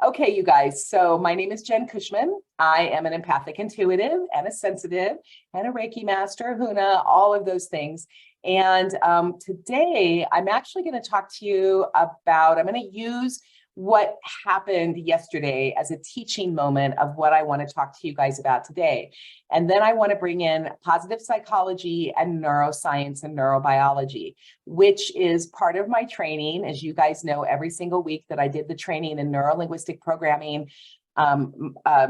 Okay, you guys. So my name is Jen Cushman. I am an empathic intuitive and a sensitive and a Reiki master, Huna, all of those things. And today I'm actually going to talk to you about, I'm going to use what happened yesterday as a teaching moment of what I want to talk to you guys about today. And then I want to bring in positive psychology and neuroscience and neurobiology, which is part of my training. As you guys know, every single week that I did the training in neuro-linguistic programming,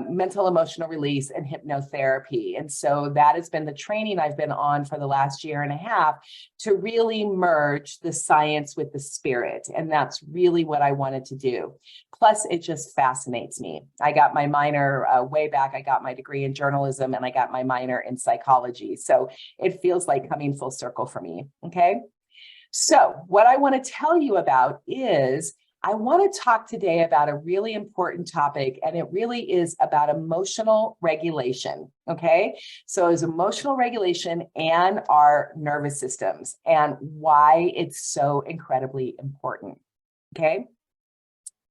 mental emotional release, and hypnotherapy. And so that has been the training I've been on for the last year and a half to really merge the science with the spirit. And that's really what I wanted to do. Plus, it just fascinates me. I got my minor way back. I got my degree in journalism and I got my minor in psychology. So it feels like coming full circle for me. Okay. So what I want to tell you about is I want to talk today about a really important topic, and it really is about emotional regulation, okay? So it's emotional regulation and our nervous systems and why it's so incredibly important, okay?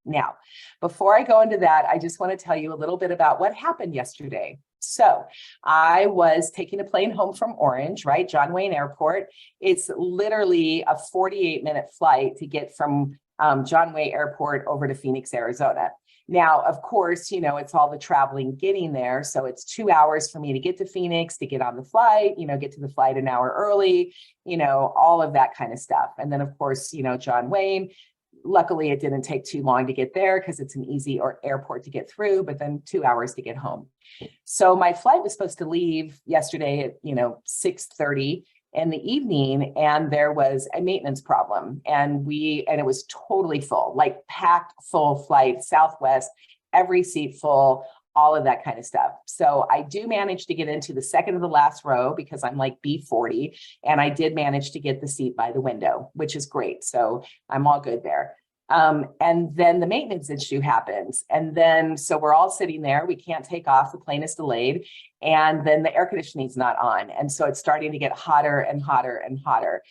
Now, before I go into that, I just want to tell you a little bit about what happened yesterday. So I was taking a plane home from Orange, right? John Wayne Airport. It's literally a 48-minute flight to get from John Wayne Airport over to Phoenix, Arizona. Now, of course, you know, it's all the traveling getting there. So it's 2 hours for me to get to Phoenix, to get on the flight, you know, get to the flight an hour early, you know, all of that kind of stuff. And then, of course, you know, John Wayne, luckily it didn't take too long to get there because it's an easy airport to get through, but then 2 hours to get home. So my flight was supposed to leave yesterday at, you know, 6:30 in the evening, and there was a maintenance problem, and it was totally full, like packed full flight, Southwest, every seat full, all of that kind of stuff. So I do manage to get into the second to the last row because I'm like B40, and I did manage to get the seat by the window, which is great. So I'm all good there. And then the maintenance issue happens. And then, so we're all sitting there, we can't take off, the plane is delayed, and then the air conditioning's not on. And so it's starting to get hotter and hotter and hotter.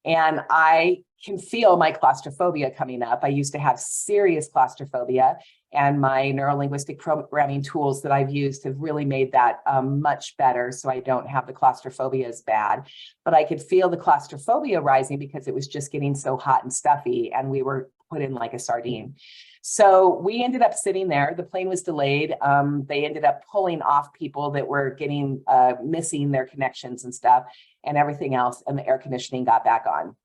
And I can feel my claustrophobia coming up. I used to have serious claustrophobia, and my neuro-linguistic programming tools that I've used have really made that much better. So I don't have the claustrophobia as bad, but I could feel the claustrophobia rising because it was just getting so hot and stuffy, and we were put in like a sardine. So we ended up sitting there. The plane was delayed. They ended up pulling off people that were getting missing their connections and stuff and everything else, and the air conditioning got back on.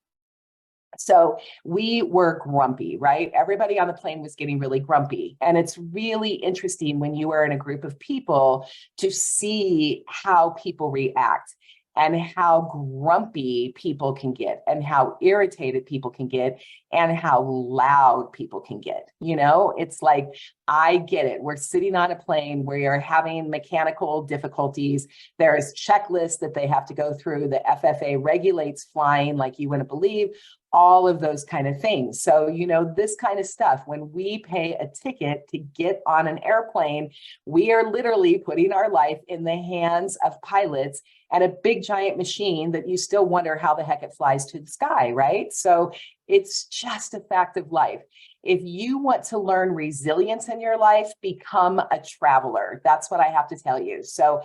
So we were grumpy, right? Everybody on the plane was getting really grumpy. And it's really interesting when you are in a group of people to see how people react and how grumpy people can get and how irritated people can get and how loud people can get. You know, it's like, I get it. We're sitting on a plane where you're having mechanical difficulties. There's checklists that they have to go through. The FFA regulates flying like you wouldn't believe, all of those kind of things. So, you know, this kind of stuff, when we pay a ticket to get on an airplane, we are literally putting our life in the hands of pilots and a big giant machine that you still wonder how the heck it flies to the sky, right? So it's just a fact of life. If you want to learn resilience in your life, become a traveler. That's what I have to tell you. So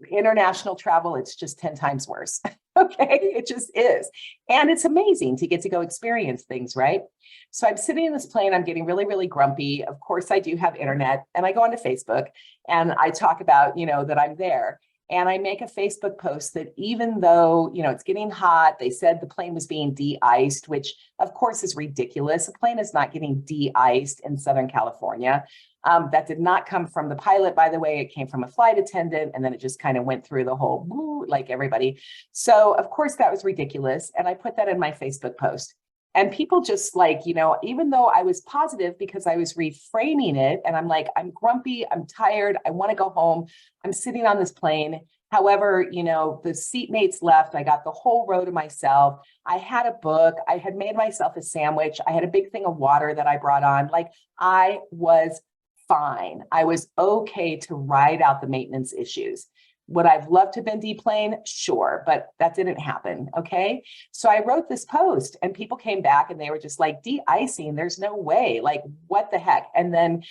international travel, it's just 10 times worse. Okay, it just is. And it's amazing to get to go experience things, right? So I'm sitting in this plane, I'm getting really, really grumpy. Of course, I do have internet, and I go onto Facebook and I talk about, you know, that I'm there. And I make a Facebook post that even though, you know, it's getting hot, they said the plane was being de-iced, which of course is ridiculous. A plane is not getting de-iced in Southern California. That did not come from the pilot, by the way. It came from a flight attendant, and then it just kind of went through the whole woo, like everybody. So of course that was ridiculous. And I put that in my Facebook post. And people just like, you know, even though I was positive because I was reframing it, and I'm like, I'm grumpy, I'm tired, I want to go home, I'm sitting on this plane. However, you know, the seatmates left, I got the whole row to myself. I had a book, I had made myself a sandwich, I had a big thing of water that I brought on. Like, I was fine. I was okay to ride out the maintenance issues. Would I've loved to have been deplaned? Sure, but that didn't happen. Okay. So I wrote this post and people came back and they were just like, de-icing, there's no way. Like, what the heck? And then,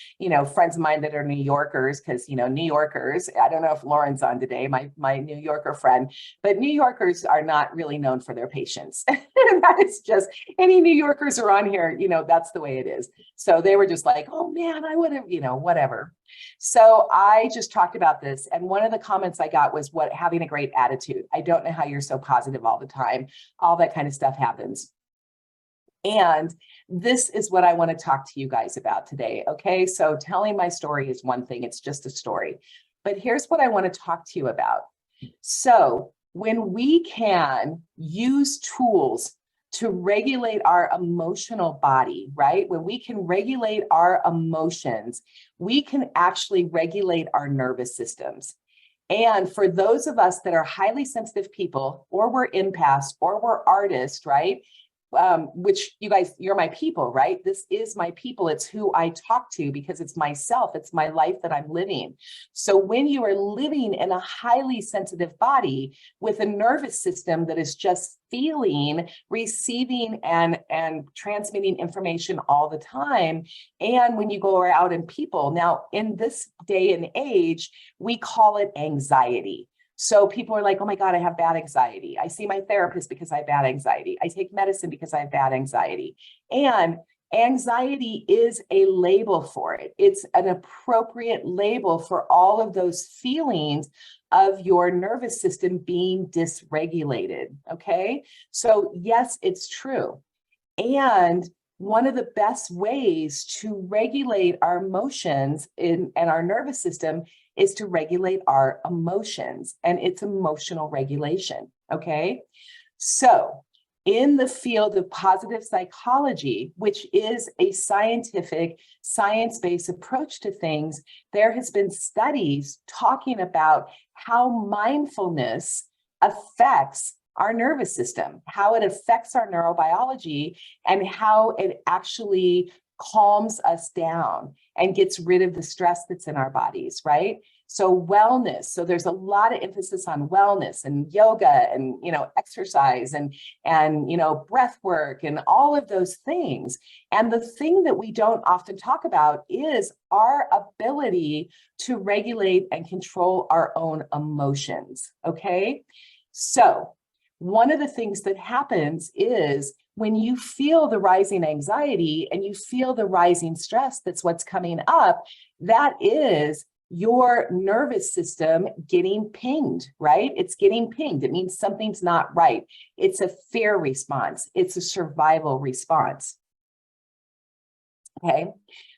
friends of mine that are New Yorkers, because, New Yorkers, I don't know if Lauren's on today, my New Yorker friend, but New Yorkers are not really known for their patience. That is just, any New Yorkers are on here, that's the way it is. So they were just like, oh man, I would have, whatever. So I just talked about this. And one of the comments I got was having a great attitude. I don't know how you're so positive all the time. All that kind of stuff happens. And this is what I want to talk to you guys about today. Okay. So telling my story is one thing. It's just a story. But here's what I want to talk to you about. So when we can use tools to regulate our emotional body, right? When we can regulate our emotions, we can actually regulate our nervous systems. And for those of us that are highly sensitive people, or we're empaths, or we're artists, right? Which you guys, you're my people, right? This is my people. It's who I talk to because it's myself. It's my life that I'm living. So when you are living in a highly sensitive body with a nervous system that is just feeling, receiving, and transmitting information all the time, and when you go out in people, now in this day and age, we call it anxiety. So people are like, oh my God, I have bad anxiety. I see my therapist because I have bad anxiety. I take medicine because I have bad anxiety. And anxiety is a label for it. It's an appropriate label for all of those feelings of your nervous system being dysregulated. Okay. So yes, it's true. And one of the best ways to regulate our emotions and our nervous system is to regulate our emotions, and it's emotional regulation. Okay. So in the field of positive psychology, which is a scientific, science-based approach to things, there has been studies talking about how mindfulness affects our nervous system, how it affects our neurobiology, and how it actually calms us down and gets rid of the stress that's in our bodies, right? So wellness. So there's a lot of emphasis on wellness and yoga and, exercise and, breath work and all of those things. And the thing that we don't often talk about is our ability to regulate and control our own emotions. Okay. So one of the things that happens is when you feel the rising anxiety and you feel the rising stress, that's what's coming up, that is your nervous system getting pinged, right? It's getting pinged. It means something's not right. It's a fear response. It's a survival response. Okay.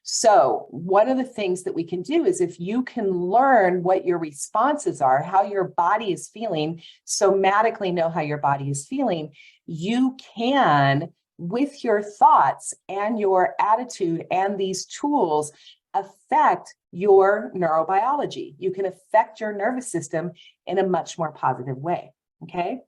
So one of the things that we can do is if you can learn what your responses are, how your body is feeling, somatically know how your body is feeling, you can, with your thoughts and your attitude and these tools, affect your neurobiology. You can affect your nervous system in a much more positive way. Okay.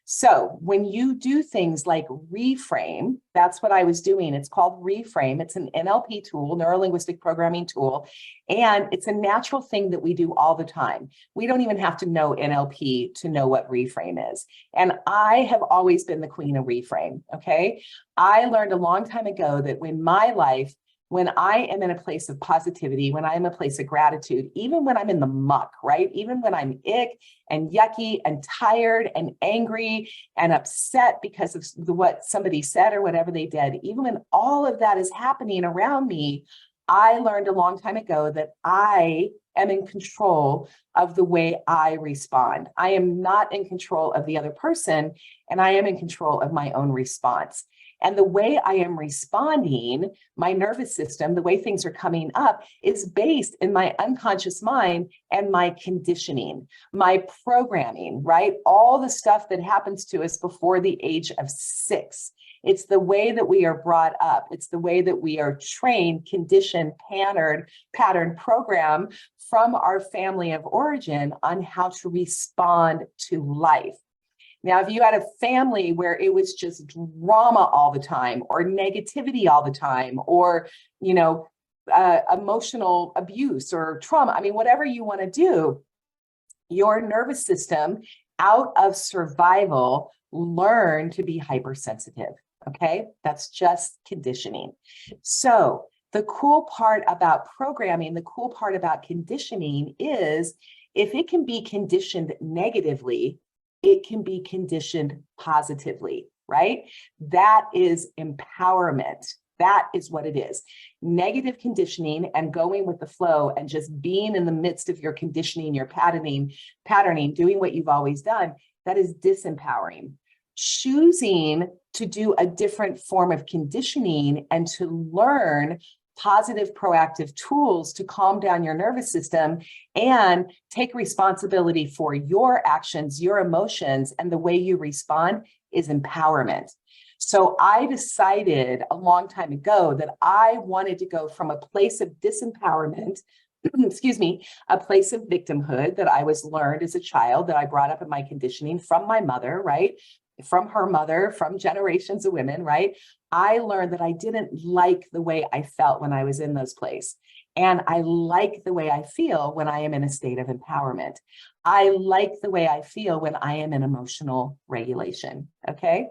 So when you do things like reframe, that's what I was doing. It's called reframe. It's an NLP tool, neuro-linguistic programming tool, and it's a natural thing that we do all the time. We don't even have to know NLP to know what reframe is. And I have always been the queen of reframe. Okay. I learned a long time ago that when I am in a place of positivity, when I'm in a place of gratitude, even when I'm in the muck, right? Even when I'm ick and yucky and tired and angry and upset because of what somebody said or whatever they did, even when all of that is happening around me, I learned a long time ago that I am in control of the way I respond. I am not in control of the other person, and I am in control of my own response. And the way I am responding, my nervous system, the way things are coming up is based in my unconscious mind and my conditioning, my programming, right? All the stuff that happens to us before the age of 6. It's the way that we are brought up. It's the way that we are trained, conditioned, patterned, programmed from our family of origin on how to respond to life. Now, if you had a family where it was just drama all the time or negativity all the time or, emotional abuse or trauma, I mean, whatever you want to do, your nervous system, out of survival, learned to be hypersensitive. Okay, that's just conditioning. So the cool part about programming, the cool part about conditioning is if it can be conditioned negatively, it can be conditioned positively, right? That is empowerment. That is what it is. Negative conditioning and going with the flow and just being in the midst of your conditioning, your patterning, doing what you've always done, that is disempowering. Choosing to do a different form of conditioning and to learn positive, proactive tools to calm down your nervous system and take responsibility for your actions, your emotions, and the way you respond is empowerment. So I decided a long time ago that I wanted to go from a place of disempowerment, excuse me, a place of victimhood that I was learned as a child, that I brought up in my conditioning from my mother, right? From her mother, from generations of women, right? I learned that I didn't like the way I felt when I was in those places. And I like the way I feel when I am in a state of empowerment. I like the way I feel when I am in emotional regulation. Okay.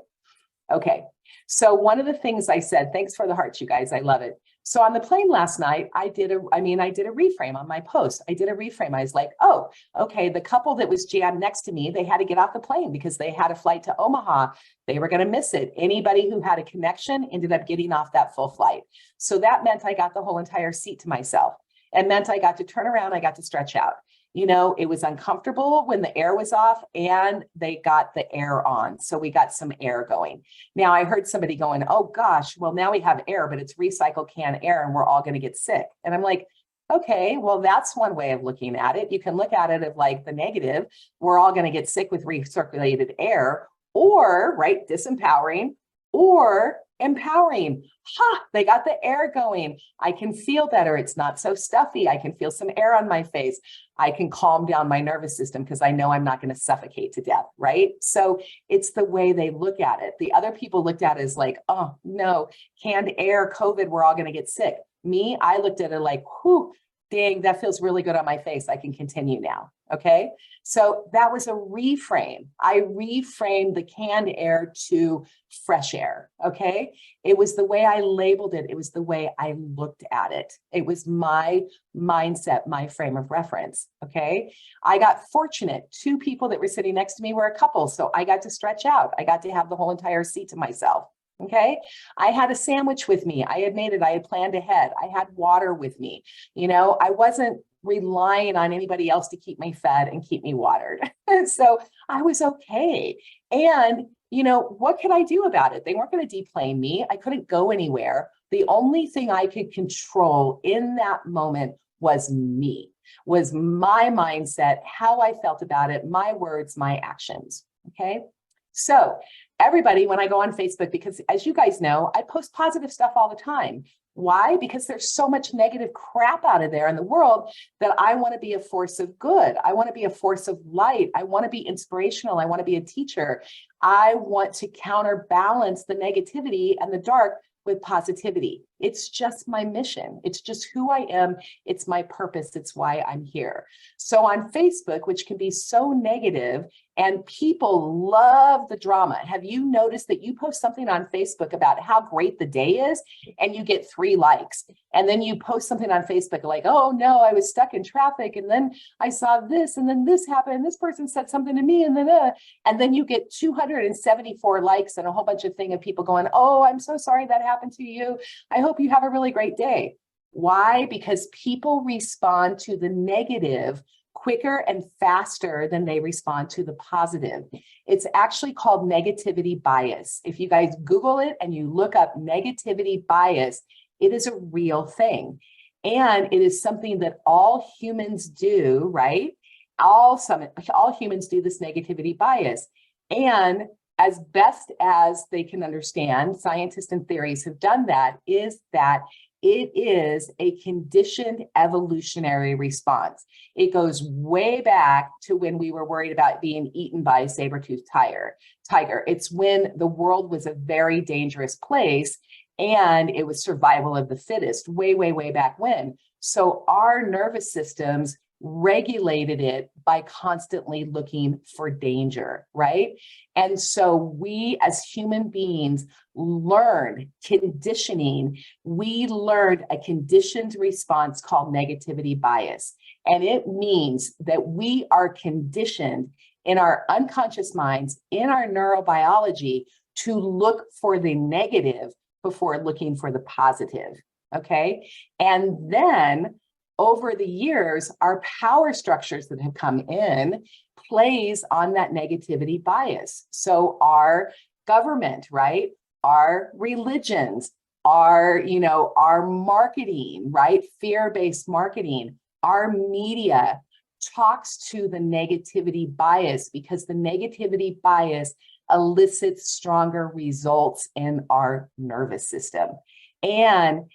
Okay. So one of the things I said, thanks for the hearts, you guys. I love it. So on the plane last night, I did a reframe on my post. I did a reframe. I was like, oh, okay. The couple that was jammed next to me, they had to get off the plane because they had a flight to Omaha. They were going to miss it. Anybody who had a connection ended up getting off that full flight. So that meant I got the whole entire seat to myself. It meant I got to turn around. I got to stretch out. You know, it was uncomfortable when the air was off and they got the air on. So we got some air going. Now I heard somebody going, oh gosh, well now we have air, but it's recycled can air and we're all going to get sick. And I'm like, okay, well, that's one way of looking at it. You can look at it of like the negative, we're all going to get sick with recirculated air, or right, disempowering, or empowering. They got the air going. I can feel better. It's not so stuffy. I can feel some air on my face. I can calm down my nervous system because I know I'm not going to suffocate to death, right? So it's the way they look at it. The other people looked at it as like, oh no, canned air, COVID, we're all going to get sick. Me, I looked at it like, whew, dang, that feels really good on my face. I can continue now. Okay. So that was a reframe. I reframed the canned air to fresh air. Okay. It was the way I labeled it. It was the way I looked at it. It was my mindset, my frame of reference. Okay. I got fortunate. Two people that were sitting next to me were a couple. So I got to stretch out. I got to have the whole entire seat to myself. Okay. I had a sandwich with me. I had made it. I had planned ahead. I had water with me. You know, I wasn't relying on anybody else to keep me fed and keep me watered. So I was okay. And, you know, what could I do about it? They weren't going to deplane me. I couldn't go anywhere. The only thing I could control in that moment was me, was my mindset, how I felt about it, my words, my actions. Okay. So everybody, when I go on Facebook, because as you guys know, I post positive stuff all the time. Why? Because there's so much negative crap out of there in the world that I want to be a force of good. I want to be a force of light. I want to be inspirational. I want to be a teacher. I want to counterbalance the negativity and the dark with positivity. It's just my mission. It's just who I am. It's my purpose. It's why I'm here. So on Facebook, which can be so negative, and people love the drama. Have you noticed that you post something on Facebook about how great the day is and you get 3 likes? And then you post something on Facebook like, oh no, I was stuck in traffic. And then I saw this, and then this happened. And this person said something to me, and then you get 274 likes and a whole bunch of thing of people going, oh, I'm so sorry that happened to you. I hope you have a really great day. Why? Because people respond to the negative quicker and faster than they respond to the positive. It's actually called negativity bias. If you guys Google it and you look up negativity bias, it is a real thing. And it is something that all humans do, right? All humans do this negativity bias. And as best as they can understand, scientists and theories have done that, is that it is a conditioned evolutionary response. It goes way back to when we were worried about being eaten by a saber-toothed tiger. It's when the world was a very dangerous place and it was survival of the fittest, way, way, way back when. So our nervous systems regulated it by constantly looking for danger, right? And so we as human beings learned conditioning. We learned a conditioned response called negativity bias. And it means that we are conditioned in our unconscious minds, in our neurobiology, to look for the negative before looking for the positive, okay? And then over the years, our power structures that have come in plays on that negativity bias. So our government, right? Our religions, our marketing, right? Fear-based marketing, our media talks to the negativity bias because the negativity bias elicits stronger results in our nervous system. And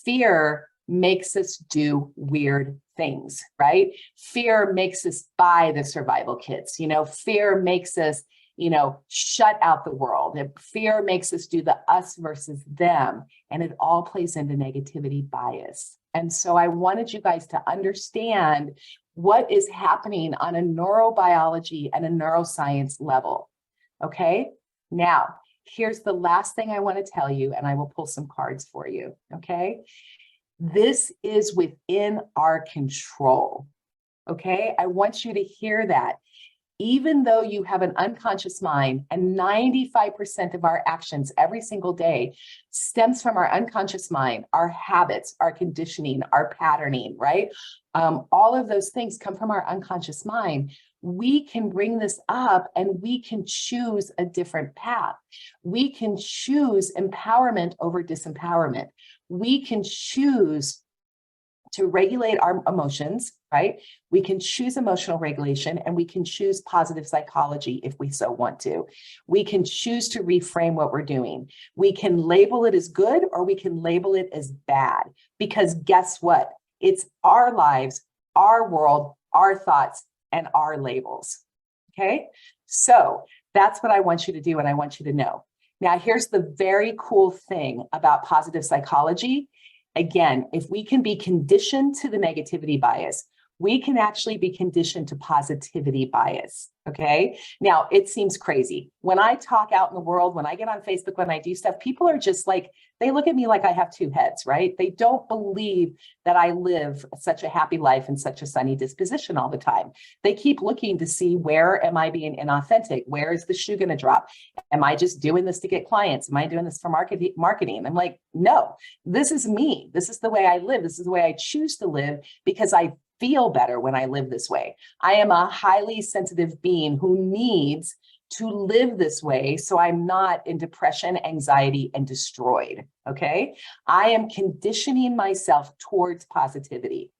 fear makes us do weird things, right? Fear makes us buy the survival kits. Fear makes us, shut out the world. Fear makes us do the us versus them. And it all plays into negativity bias. And so I wanted you guys to understand what is happening on a neurobiology and a neuroscience level. Okay? Now, here's the last thing I want to tell you, and I will pull some cards for you. Okay? This is within our control. Okay? I want you to hear that. Even though you have an unconscious mind, and 95% of our actions every single day stems from our unconscious mind, our habits, our conditioning, our patterning, right? All of those things come from our unconscious mind. We can bring this up and we can choose a different path. We can choose empowerment over disempowerment. We can choose to regulate our emotions, right? We can choose emotional regulation, and we can choose positive psychology if we so want to. We can choose to reframe what we're doing. We can label it as good, or we can label it as bad, because guess what? It's our lives, our world, our thoughts, and our labels, okay? So that's what I want you to do, and I want you to know. Now, here's the very cool thing about positive psychology. Again, if we can be conditioned to the negativity bias, we can actually be conditioned to positivity bias, okay? Now, it seems crazy. When I talk out in the world, when I get on Facebook, when I do stuff, people are just like, they look at me like I have two heads, right? They don't believe that I live such a happy life and such a sunny disposition all the time. They keep looking to see, where am I being inauthentic? Where is the shoe going to drop? Am I just doing this to get clients? Am I doing this for marketing? I'm like, no, this is me. This is the way I live. This is the way I choose to live, because I feel better when I live this way. I am a highly sensitive being who needs to live this way so I'm not in depression, anxiety, and destroyed, okay? I am conditioning myself towards positivity.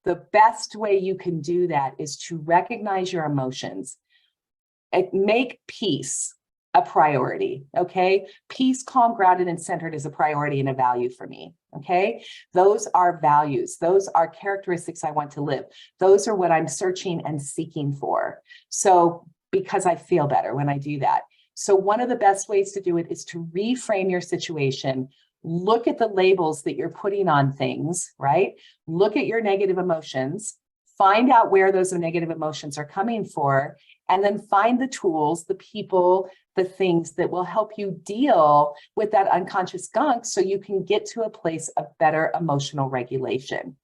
The best way you can do that is to recognize your emotions and make peace a priority, okay? Peace, calm, grounded, and centered is a priority and a value for me, okay? Those are values. Those are characteristics I want to live. Those are what I'm searching and seeking for. So, because I feel better when I do that. So one of the best ways to do it is to reframe your situation. Look at the labels that you're putting on things, right? Look at your negative emotions, find out where those negative emotions are coming for, and then find the tools, the people, the things that will help you deal with that unconscious gunk so you can get to a place of better emotional regulation.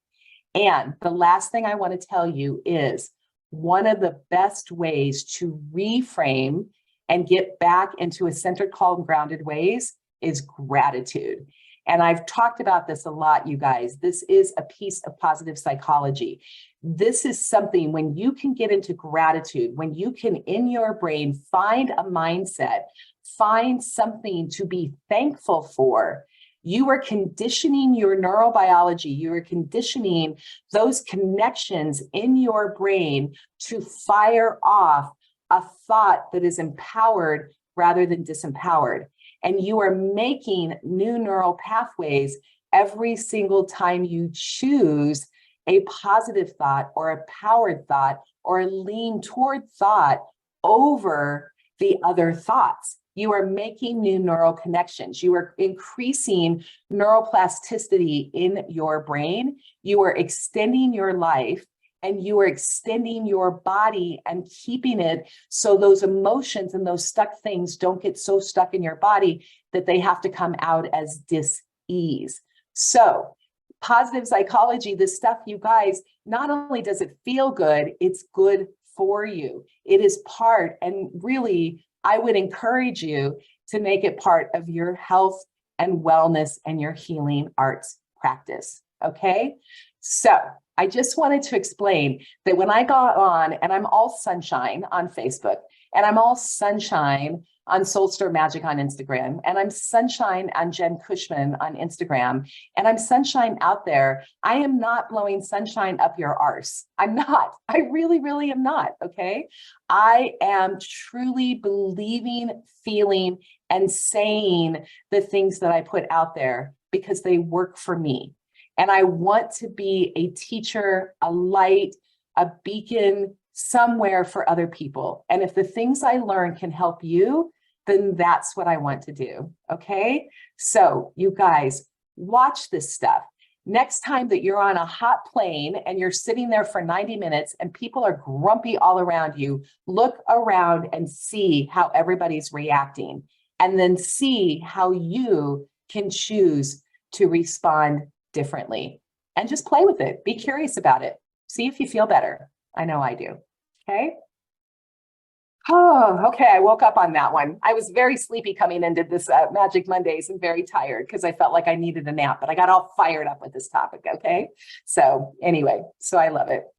And the last thing I want to tell you is, one of the best ways to reframe and get back into a centered, calm, grounded ways is gratitude. And I've talked about this a lot, you guys. This is a piece of positive psychology. This is something, when you can get into gratitude, when you can, in your brain, find a mindset, find something to be thankful for, you are conditioning your neurobiology, you are conditioning those connections in your brain to fire off a thought that is empowered rather than disempowered. And you are making new neural pathways every single time you choose a positive thought or a powered thought or a lean toward thought over the other thoughts. You are making new neural connections. You are increasing neuroplasticity in your brain. You are extending your life, and you are extending your body and keeping it so those emotions and those stuck things don't get so stuck in your body that they have to come out as dis-ease. So positive psychology, this stuff, you guys, not only does it feel good, it's good for you. It is part, and really, I would encourage you to make it part of your health and wellness and your healing arts practice. Okay. So I just wanted to explain that when I got on, and I'm all sunshine on Facebook, and I'm all sunshine on Soul Stir Magic on Instagram, and I'm sunshine on Jen Cushman on Instagram, and I'm sunshine out there. I am not blowing sunshine up your arse. I'm not. I really, really am not. Okay. I am truly believing, feeling, and saying the things that I put out there because they work for me. And I want to be a teacher, a light, a beacon somewhere for other people. And if the things I learn can help you, then that's what I want to do. Okay. So you guys watch this stuff. Next time that you're on a hot plane and you're sitting there for 90 minutes and people are grumpy all around you, look around and see how everybody's reacting, and then see how you can choose to respond differently, and just play with it. Be curious about it. See if you feel better. I know I do. Okay. Oh, okay. I woke up on that one. I was very sleepy coming into this Magic Mondays and very tired because I felt like I needed a nap, but I got all fired up with this topic. Okay. So anyway, so I love it.